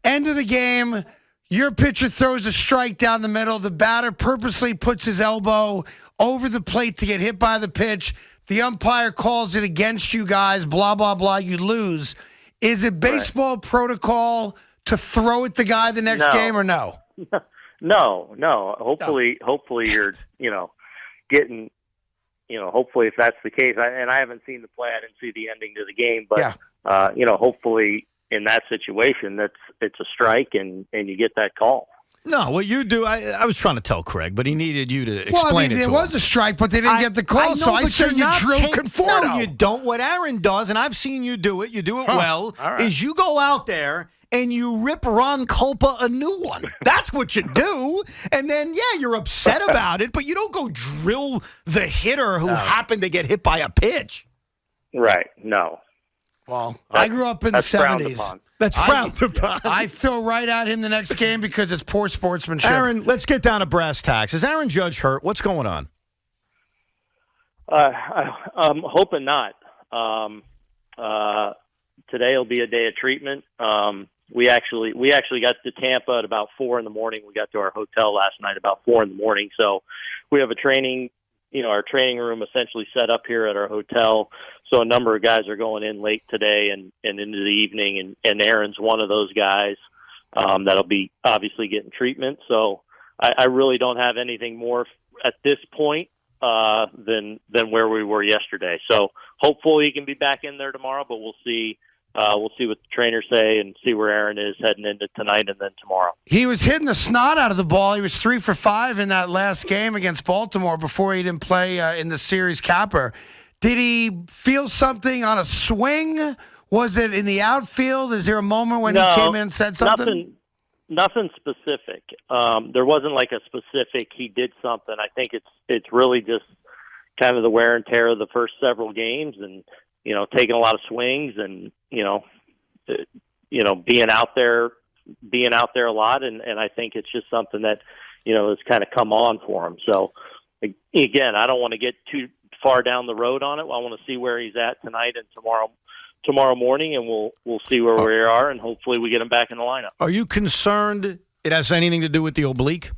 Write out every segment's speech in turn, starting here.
End of the game, your pitcher throws a strike down the middle. The batter purposely puts his elbow over the plate to get hit by the pitch. The umpire calls it against you guys, blah, blah, blah. You lose. Is it baseball protocol to throw at the guy the next game or no? No. Hopefully you're, getting, hopefully if that's the case, and I haven't seen the play, I didn't see the ending to the game, but, hopefully in that situation, it's a strike and you get that call. No, what you do, I was trying to tell Craig, but he needed you to explain it to him. There was a strike, but they didn't get the call, so I said you drill Conforto. No, you don't. What Aaron does, and I've seen you do it well, is you go out there and you rip Ron Culpa a new one. That's what you do. And then, you're upset about it, but you don't go drill the hitter who happened to get hit by a pitch. Right, no. Well, I grew up in the 70s. That's frowned upon. I throw right at him the next game because it's poor sportsmanship. Aaron, let's get down to brass tacks. Is Aaron Judge hurt? What's going on? I'm hoping not. Today will be a day of treatment. We actually got to Tampa at about 4 in the morning. We got to our hotel last night about 4 in the morning. So we have a training, our training room essentially set up here at our hotel. So a number of guys are going in late today and into the evening, and Aaron's one of those guys that'll be obviously getting treatment. So I really don't have anything more at this point than where we were yesterday. So hopefully he can be back in there tomorrow, but we'll see. We'll see what the trainers say and see where Aaron is heading into tonight and then tomorrow. He was hitting the snot out of the ball. He was 3 for 5 in that last game against Baltimore before he didn't play in the series capper. Did he feel something on a swing? Was it in the outfield? Is there a moment when he came in and said something? Nothing specific. There wasn't like a specific he did something. I think it's really just kind of the wear and tear of the first several games and, taking a lot of swings and, being out there a lot. And I think it's just something that, has kind of come on for him. So again, I don't want to get too far down the road on it. I want to see where he's at tonight and tomorrow morning, and we'll see where we are, and hopefully we get him back in the lineup. Are you concerned it has anything to do with the oblique?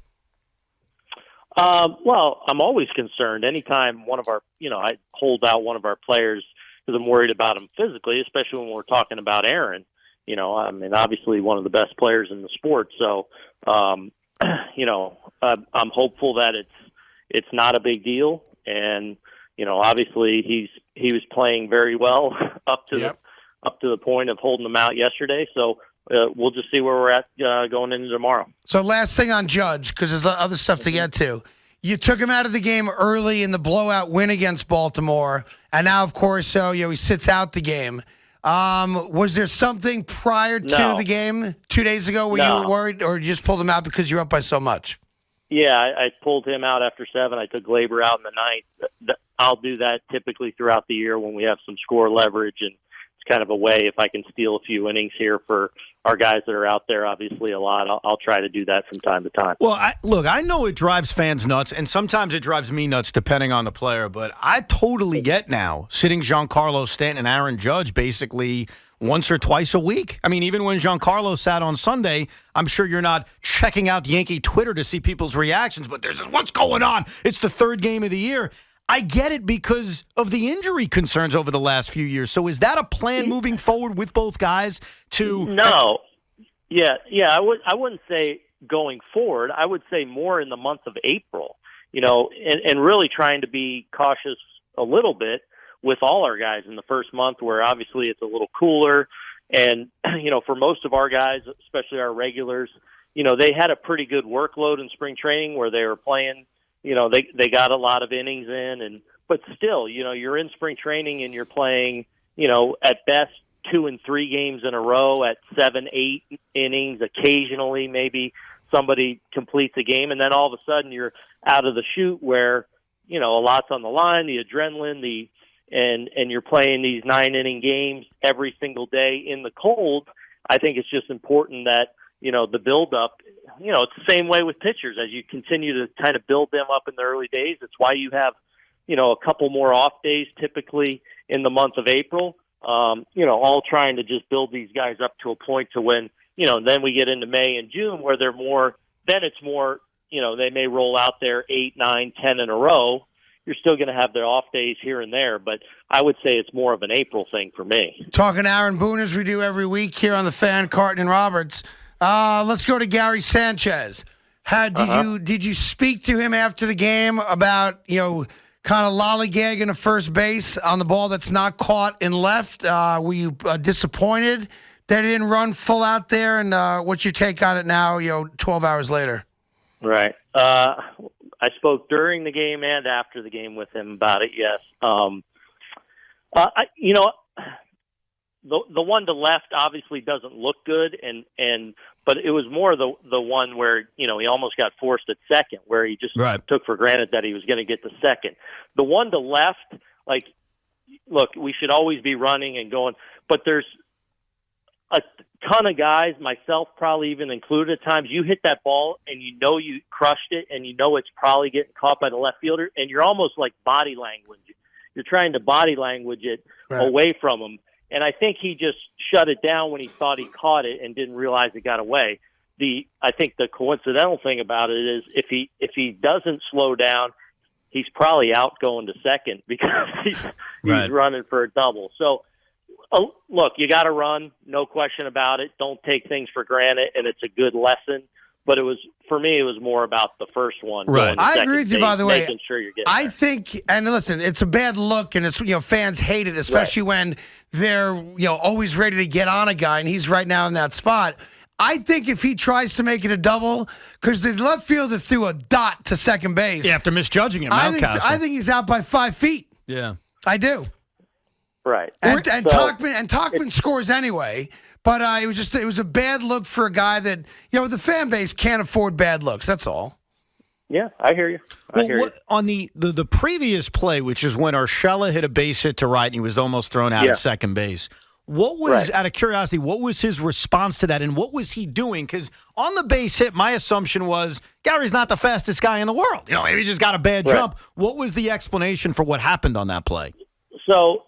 Well, I'm always concerned anytime one of our, I hold out one of our players because I'm worried about him physically, especially when we're talking about Aaron. Obviously one of the best players in the sport. So, I'm hopeful that it's not a big deal. And, obviously he was playing very well up to the point of holding them out yesterday. So we'll just see where we're at going into tomorrow. So last thing on Judge, because there's other stuff to get to. You took him out of the game early in the blowout win against Baltimore, and now, of course, he sits out the game. Was there something prior to the game 2 days ago where you were worried, or you just pulled him out because you're up by so much? Yeah, I pulled him out after 7. I took Glaber out in the ninth. I'll do that typically throughout the year when we have some score leverage, and it's kind of a way if I can steal a few innings here for our guys that are out there, obviously a lot. I'll try to do that from time to time. Well, I know it drives fans nuts, and sometimes it drives me nuts depending on the player, but I totally get now sitting Giancarlo Stanton and Aaron Judge basically once or twice a week. I mean, even when Giancarlo sat on Sunday, I'm sure you're not checking out Yankee Twitter to see people's reactions, but there's what's going on? It's the third game of the year. I get it because of the injury concerns over the last few years. So is that a plan moving forward with both guys to... No. Yeah. I wouldn't say going forward. I would say more in the month of April, and really trying to be cautious a little bit with all our guys in the first month where obviously it's a little cooler. And, for most of our guys, especially our regulars, they had a pretty good workload in spring training where they were playing, they got a lot of innings in, but still, you're in spring training and you're playing, at best 2 and 3 games in a row at 7, 8 innings. Occasionally, maybe somebody completes a game, and then all of a sudden you're out of the chute where, a lot's on the line, the adrenaline, and you're playing these 9-inning games every single day in the cold. I think it's just important that, the build-up, it's the same way with pitchers. As you continue to kind of build them up in the early days, it's why you have, a couple more off days typically in the month of April, all trying to just build these guys up to a point to when then we get into May and June where they're more. Then it's more. They may roll out there 8, 9, 10 in a row. You're still going to have their off days here and there, but I would say it's more of an April thing for me. Talking to Aaron Boone as we do every week here on the Fan, Carton and Roberts. Let's go to Gary Sanchez. Did you speak to him after the game about kind of lollygagging to first base on the ball that's not caught in left? Were you disappointed that he didn't run full out there? And what's your take on it now? 12 hours later. Right. I spoke during the game and after the game with him about it. Yes. The one to left obviously doesn't look good, but it was more the one where he almost got forced at second, where he just took for granted that he was going to get to second. The one to left, look, we should always be running and going, but there's a ton of guys, myself probably even included at times, you hit that ball and you crushed it and it's probably getting caught by the left fielder, and you're almost like body language. You're trying to body language it away from him. And I think he just shut it down when he thought he caught it and didn't realize it got away. I think the coincidental thing about it is if he doesn't slow down, he's probably out going to second because he's running for a double. So, look, you got to run, no question about it. Don't take things for granted, and it's a good lesson. But for me, it was more about the first one. Right. I agree with you, by the way. Making sure you're getting I think, and listen, it's a bad look, and it's fans hate it, especially when they're always ready to get on a guy, and he's right now in that spot. I think if he tries to make it a double, because the left fielder threw a dot to second base. Yeah, after misjudging him. I think he's out by 5 feet. Yeah, I do. Right. And Tauchman scores anyway. But it was a bad look for a guy that, the fan base can't afford bad looks. That's all. Yeah, I hear you. On the previous play, which is when Urshela hit a base hit to right and he was almost thrown out at second base, what was, out of curiosity, what was his response to that, and what was he doing? Because on the base hit, my assumption was Gary's not the fastest guy in the world. Maybe he just got a bad jump. What was the explanation for what happened on that play? So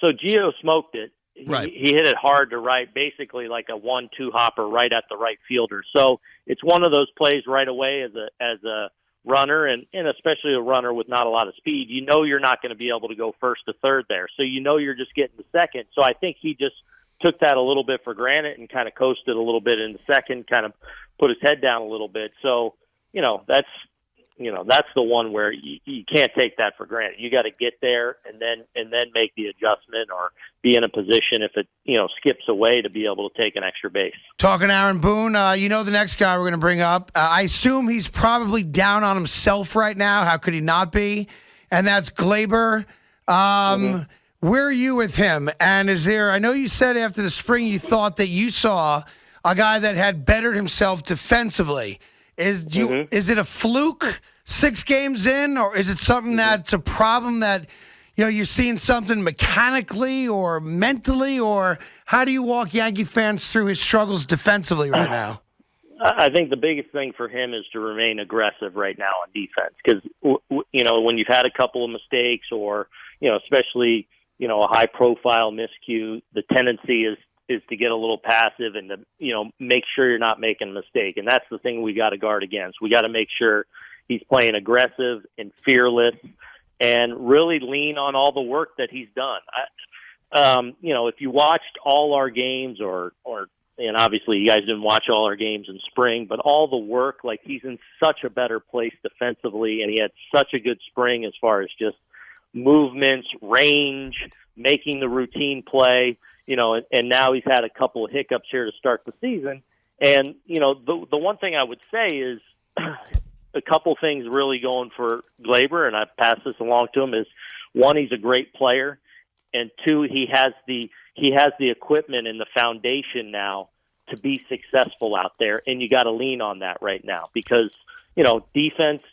Gio smoked it. He hit it hard to right, basically like a 1-2 hopper right at the right fielder. So it's one of those plays right away as a runner, and especially a runner with not a lot of speed. You're not going to be able to go first to third there. So you're just getting to second. So I think he just took that a little bit for granted and kind of coasted a little bit into second, kind of put his head down a little bit. So, that's the one where you can't take that for granted. You got to get there and then make the adjustment or be in a position if it skips away to be able to take an extra base. Talking to Aaron Boone, the next guy we're going to bring up. I assume he's probably down on himself right now. How could he not be? And that's Glaber. Where are you with him? And I know you said after the spring you thought that you saw a guy that had bettered himself defensively. Is it a fluke 6 games in, or is it something that's a problem that you're seeing something mechanically or mentally, or how do you walk Yankee fans through his struggles defensively right now? I think the biggest thing for him is to remain aggressive right now on defense, because when you've had a couple of mistakes or especially a high profile miscue, the tendency is to get a little passive and to, make sure you're not making a mistake. And that's the thing we got to guard against. We got to make sure he's playing aggressive and fearless and really lean on all the work that he's done. If you watched all our games and obviously you guys didn't watch all our games in spring, but all the work, like he's in such a better place defensively, and he had such a good spring as far as just movements, range, making the routine play. And now he's had a couple of hiccups here to start the season. And, the one thing I would say is a couple things really going for Glaber, and I've passed this along to him, is one, he's a great player. And two, he has the equipment and the foundation now to be successful out there. And you got to lean on that right now because, defense,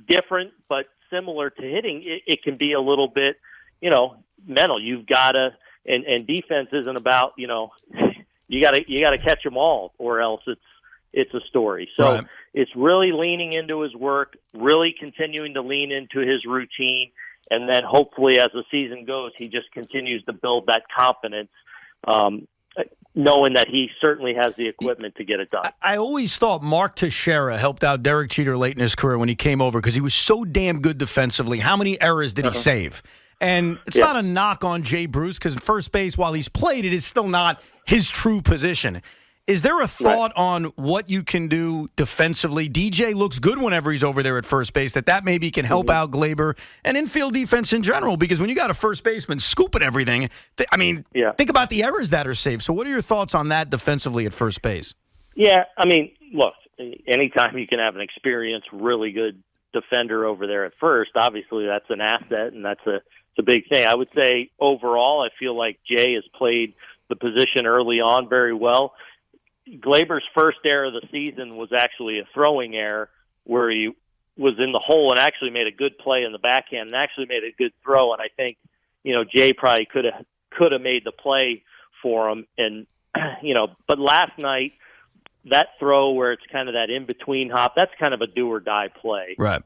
different, but similar to hitting, it can be a little bit, mental. You've got to, and defense isn't about, you got to catch them all, or else it's a story. So It's really leaning into his work, really continuing to lean into his routine, and then hopefully as the season goes, he just continues to build that confidence. knowing that he certainly has the equipment to get it done. I always thought Mark Teixeira helped out Derek Jeter late in his career when he came over because he was so damn good defensively. How many errors did he save? And it's not a knock on Jay Bruce because first base, while he's played, it is still not his true position. Is there a thought on what you can do defensively? DJ looks good whenever he's over there at first base, that maybe can help out Glaber and infield defense in general, because when you got a first baseman scooping everything, think about the errors that are saved. So what are your thoughts on that defensively at first base? Yeah, I mean, look, anytime you can have an experienced, really good defender over there at first, obviously that's an asset, and that's a big thing. I would say overall, I feel like Jay has played the position early on very well. Glaber's first error of the season was actually a throwing error where he was in the hole and actually made a good play in the backhand and actually made a good throw. And I think, Jay probably could have made the play for him. And, but last night, that throw where it's kind of that in-between hop, that's kind of a do-or-die play. Right.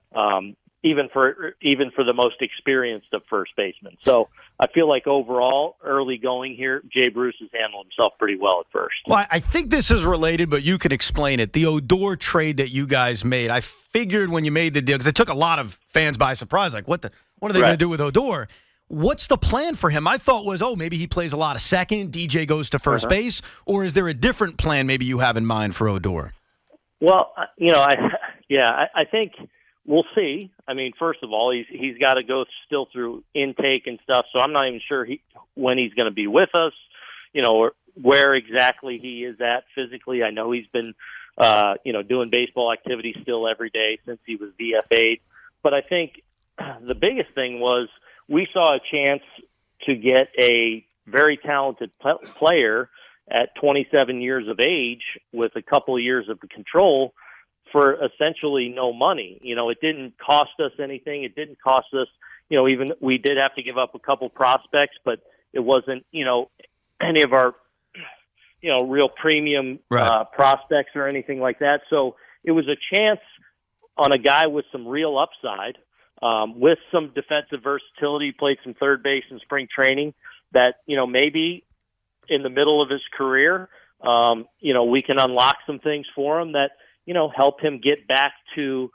Even for the most experienced of first basemen. So I feel like overall, early going here, Jay Bruce has handled himself pretty well at first. Well, I think this is related, but you can explain it. The Odor trade that you guys made, I figured when you made the deal, because it took a lot of fans by surprise, like, what are they going to do with Odor? What's the plan for him? I thought was, maybe he plays a lot of second, DJ goes to first base, or is there a different plan maybe you have in mind for Odor? Well, I think we'll see. I mean, first of all, he's got to go still through intake and stuff, so I'm not even sure when he's going to be with us, or where exactly he is at physically. I know he's been, doing baseball activities still every day since he was VFA'd. But I think the biggest thing was we saw a chance to get a very talented player at 27 years of age with a couple of years of control for essentially no money. It didn't cost us anything. It didn't cost us, even we did have to give up a couple prospects, but it wasn't, any of our, real premium prospects or anything like that. So it was a chance on a guy with some real upside, with some defensive versatility, played some third base in spring training that, maybe in the middle of his career, we can unlock some things for him that, help him get back to,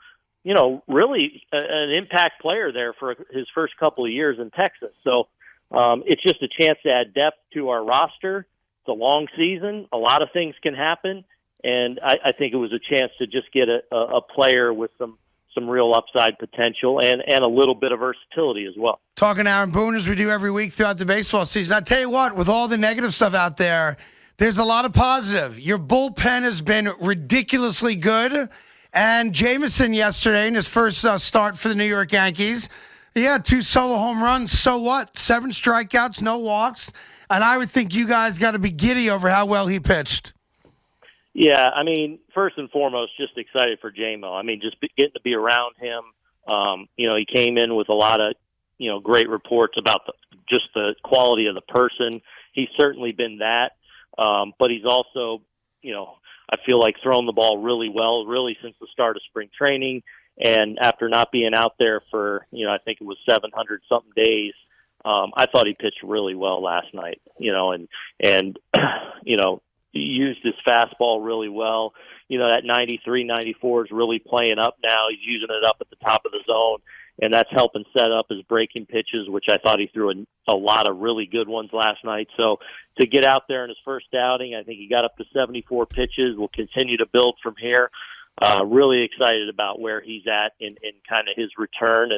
really an impact player there for his first couple of years in Texas. So it's just a chance to add depth to our roster. It's a long season. A lot of things can happen. And I think it was a chance to just get a player with some real upside potential and a little bit of versatility as well. Talking to Aaron Boone as we do every week throughout the baseball season. I tell you what, with all the negative stuff out there, there's a lot of positive. Your bullpen has been ridiculously good. And Jameson yesterday in his first start for the New York Yankees, 2 solo home runs. So what? 7 strikeouts, no walks. And I would think you guys got to be giddy over how well he pitched. Yeah, I mean, first and foremost, just excited for J-Mo. I mean, just getting to be around him. He came in with a lot of, great reports about just the quality of the person. He's certainly been that. But he's also, I feel like thrown the ball really well, really since the start of spring training. And after not being out there for, I think it was 700 something days, I thought he pitched really well last night, and he used his fastball really well. That 93, 94 is really playing up now. He's using it up at the top of the zone, and that's helping set up his breaking pitches, which I thought he threw a lot of really good ones last night. So to get out there in his first outing, I think he got up to 74 pitches. We'll continue to build from here. Really excited about where he's at in kind of his return.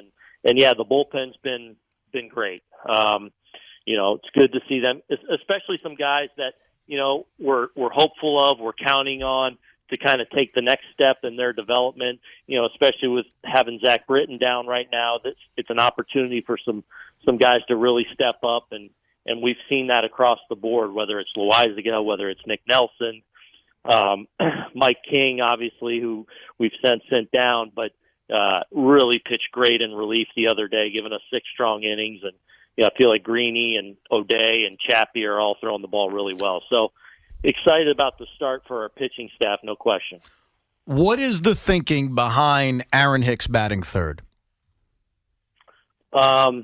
And yeah, the bullpen's been great. It's good to see them, especially some guys that, we're hopeful of, we're counting on to kind of take the next step in their development, especially with having Zach Britton down right now. It's an opportunity for some guys to really step up, and we've seen that across the board, whether it's Loizaga, whether it's Nick Nelson, Mike King, obviously, who we've sent down, but really pitched great in relief the other day, giving us 6 strong innings. And I feel like Greeny and O'Day and Chappie are all throwing the ball really well. So excited about the start for our pitching staff, no question. What is the thinking behind Aaron Hicks batting third? I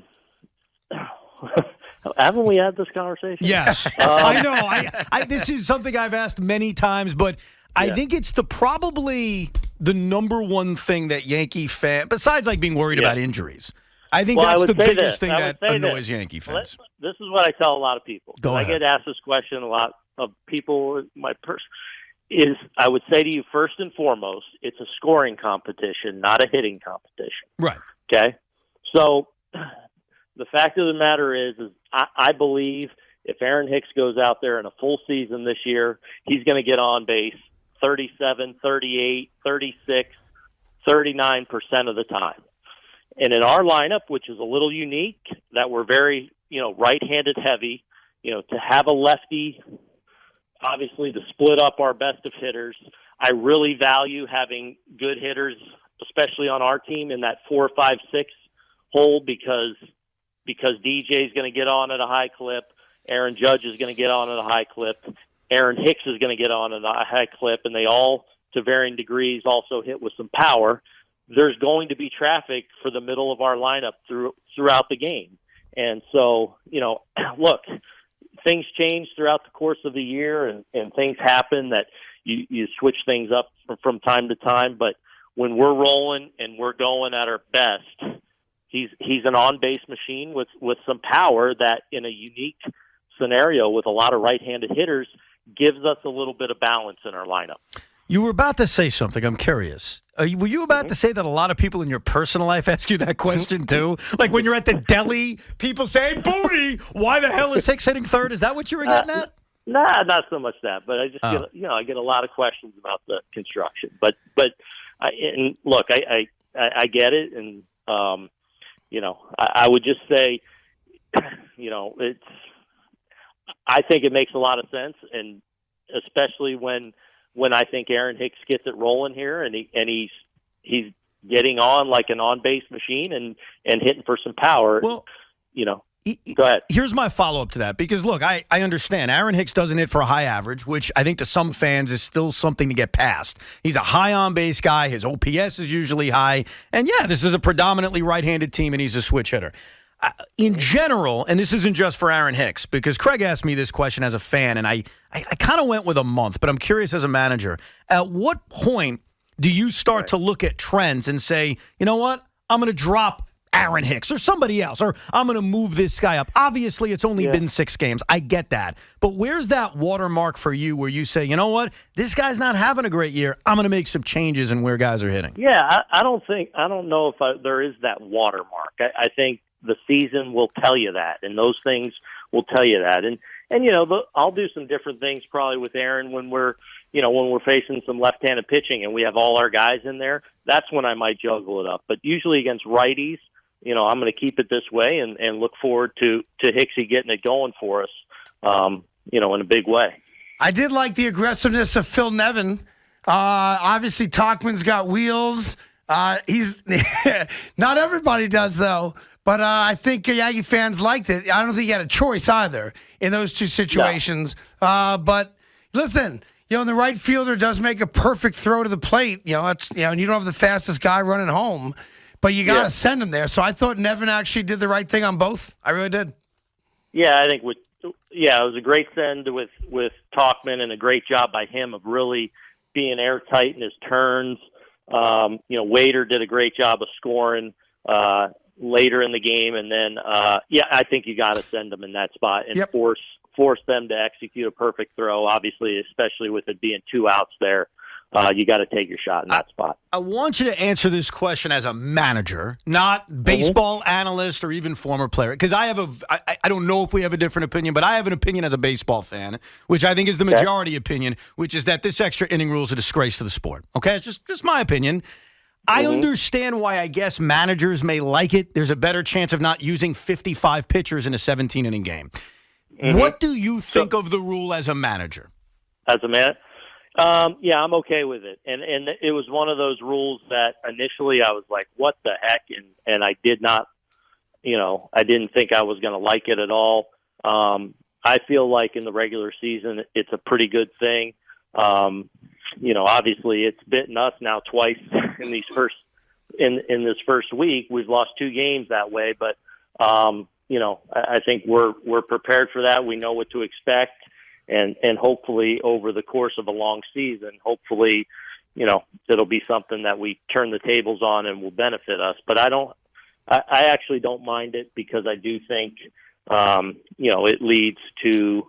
Haven't we had this conversation? Yes. I know. This is something I've asked many times, but I think it's probably the number one thing that Yankee fan, besides like being worried about injuries, I think that's the biggest thing that annoys Yankee fans. This is what I tell a lot of people. Go ahead. I get asked this question a lot of people. I would say to you, first and foremost, it's a scoring competition, not a hitting competition. Right. Okay? So the fact of the matter is I believe if Aaron Hicks goes out there in a full season this year, he's going to get on base 37, 38, 36, 39% of the time. And in our lineup, which is a little unique, that we're very, right-handed heavy, to have a lefty, obviously to split up our best of hitters, I really value having good hitters, especially on our team in that 4, 5, 6 hole because DJ is going to get on at a high clip, Aaron Judge is going to get on at a high clip, Aaron Hicks is going to get on at a high clip, and they all, to varying degrees, also hit with some power. There's going to be traffic for the middle of our lineup throughout the game. And so, look, things change throughout the course of the year and things happen that you switch things up from time to time. But when we're rolling and we're going at our best, he's an on-base machine with some power that in a unique scenario with a lot of right-handed hitters gives us a little bit of balance in our lineup. You were about to say something. I'm curious. Were you about to say that a lot of people in your personal life ask you that question too? Like when you're at the deli, people say, "Boone, why the hell is Hicks hitting third?" Is that what you were getting at? Nah, not so much that. But I just I get a lot of questions about the construction. But look, I get it, and I would just say, it's. I think it makes a lot of sense, and especially when I think Aaron Hicks gets it rolling here, and he's getting on like an on-base machine and hitting for some power. Well, go ahead. Here's my follow-up to that, because look, I understand Aaron Hicks doesn't hit for a high average, which I think to some fans is still something to get past. He's a high on-base guy. His OPS is usually high, and this is a predominantly right-handed team, and he's a switch hitter. In general, and this isn't just for Aaron Hicks, because Craig asked me this question as a fan, and I kind of went with a month, but I'm curious as a manager, at what point do you start to look at trends and say, you know what, I'm going to drop Aaron Hicks or somebody else, or I'm going to move this guy up? Obviously, it's only been 6 games. I get that. But where's that watermark for you where you say, you know what, this guy's not having a great year. I'm going to make some changes in where guys are hitting? Yeah, I don't know if there is that watermark. I think the season will tell you that, and those things will tell you that. And I'll do some different things probably with Aaron when we're facing some left-handed pitching and we have all our guys in there. That's when I might juggle it up. But usually against righties, I'm going to keep it this way and look forward to Hicksy getting it going for us, in a big way. I did like the aggressiveness of Phil Nevin. Obviously, Tauchman's got wheels. He's not everybody does, though. But I think Yankee fans liked it. I don't think he had a choice either in those two situations. No. But listen, the right fielder does make a perfect throw to the plate. And you don't have the fastest guy running home, but you got to send him there. So I thought Nevin actually did the right thing on both. I really did. Yeah, I think it was a great send with Tauchman and a great job by him of really being airtight in his turns. Wader did a great job of scoring later in the game, and then I think you got to send them in that spot and force them to execute a perfect throw. Obviously, especially with it being 2 outs there, you got to take your shot in that spot. I want you to answer this question as a manager, not baseball analyst or even former player, because I don't know if we have a different opinion, but I have an opinion as a baseball fan, which I think is the majority opinion, which is that this extra inning rule is a disgrace to the sport. Okay, it's just my opinion. I understand why I guess managers may like it. There's a better chance of not using 55 pitchers in a 17-inning game. What do you think of the rule as a manager? As a man? I'm okay with it. And it was one of those rules that initially I was like, what the heck? And I did not, I didn't think I was going to like it at all. I feel like in the regular season, it's a pretty good thing. Obviously it's bitten us now twice in this first week. We've lost 2 games that way, but I think we're prepared for that. We know what to expect, and hopefully over the course of a long season, hopefully, it'll be something that we turn the tables on and will benefit us. But I actually don't mind it, because I do think, it leads to,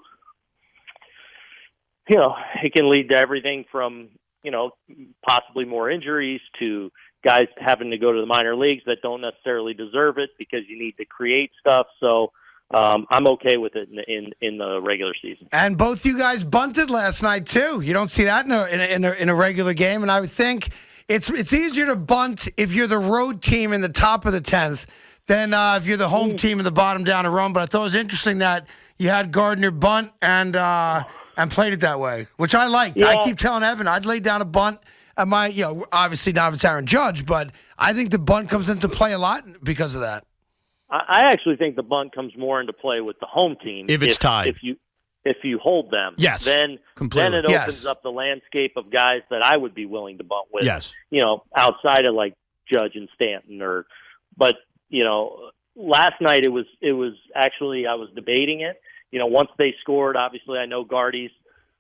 it can lead to everything from, possibly more injuries to guys having to go to the minor leagues that don't necessarily deserve it because you need to create stuff. So I'm okay with it in the regular season. And both you guys bunted last night too. You don't see that in a regular game. And I would think it's easier to bunt if you're the road team in the top of the 10th than if you're the home team in the bottom down to run. But I thought it was interesting that you had Gardner bunt and played it that way, which I liked. Yeah. I keep telling Evan I'd lay down a bunt. Obviously not if it's Aaron Judge, but I think the bunt comes into play a lot because of that. I actually think the bunt comes more into play with the home team if it's tied. If you hold them, yes, then it opens up the landscape of guys that I would be willing to bunt with. Yes, outside of like Judge and Stanton, but last night it was actually I was debating it. Once they scored, obviously I know Gardy's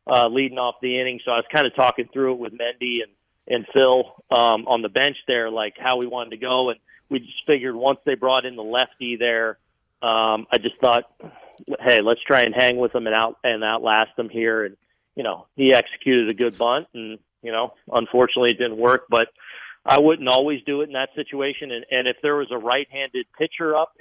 leading off the inning, so I was kind of talking through it with Mendy and Phil on the bench there, like how we wanted to go, and we just figured once they brought in the lefty there, I just thought, hey, let's try and hang with them and outlast them here. And he executed a good bunt, and unfortunately it didn't work, but I wouldn't always do it in that situation. And if there was a right-handed pitcher up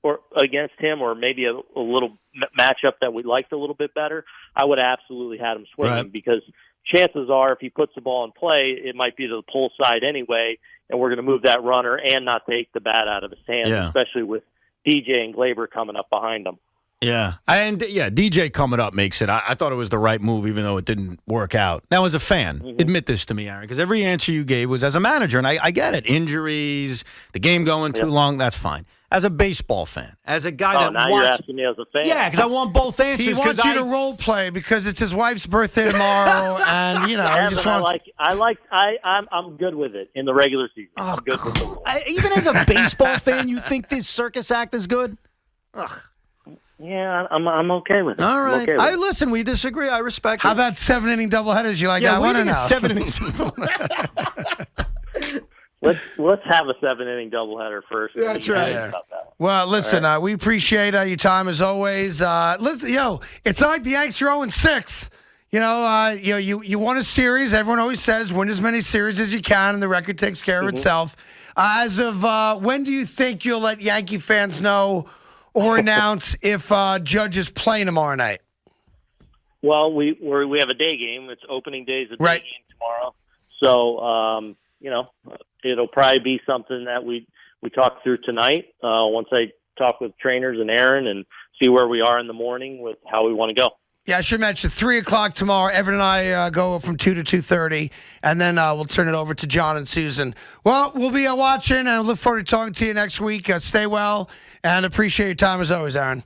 or against him, or maybe a little matchup that we liked a little bit better, I would have absolutely had him swinging, right, because chances are if he puts the ball in play, it might be to the pull side anyway, and we're going to move that runner and not take the bat out of his hand, especially with DJ and Glaber coming up behind him. Yeah. DJ coming up makes it. I thought it was the right move, even though it didn't work out. Now, as a fan, admit this to me, Aaron, because every answer you gave was as a manager, and I get it. Injuries, the game going too long, that's fine. As a baseball fan, as a guy you're asking me as a fan. Yeah, because I want both answers. He wants you to role play because it's his wife's birthday tomorrow, and he just wants. I'm good with it in the regular season. Oh, I'm good with it. Even as a baseball fan, you think this circus act is good? Ugh. Yeah, I'm okay with it. All right. Okay listen, we disagree. I respect it. How about 7-inning doubleheaders? You like that one or no? 7-inning doubleheader. Let's have a 7-inning doubleheader first. That's right. Yeah. Well, listen, we appreciate your time as always. Listen, it's not like the Yankees are 0-6. You won a series. Everyone always says win as many series as you can, and the record takes care of itself. As of when do you think you'll let Yankee fans know or announce if Judge is playing tomorrow night? Well, we have a day game. It's opening day is a day game tomorrow. So, it'll probably be something that we talk through tonight once I talk with trainers and Aaron and see where we are in the morning with how we want to go. Yeah, I should mention 3 o'clock tomorrow. Evan and I go from 2 to 2:30, and then we'll turn it over to John and Susan. Well, we'll be watching, and I look forward to talking to you next week. Stay well, and appreciate your time as always, Aaron.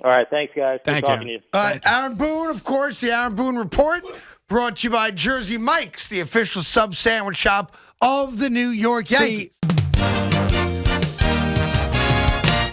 All right, thanks, guys. Good Thank talking you. to you. All right, Aaron Boone, of course, the Aaron Boone Report, brought to you by Jersey Mike's, the official sub sandwich shop of the New York Yankees.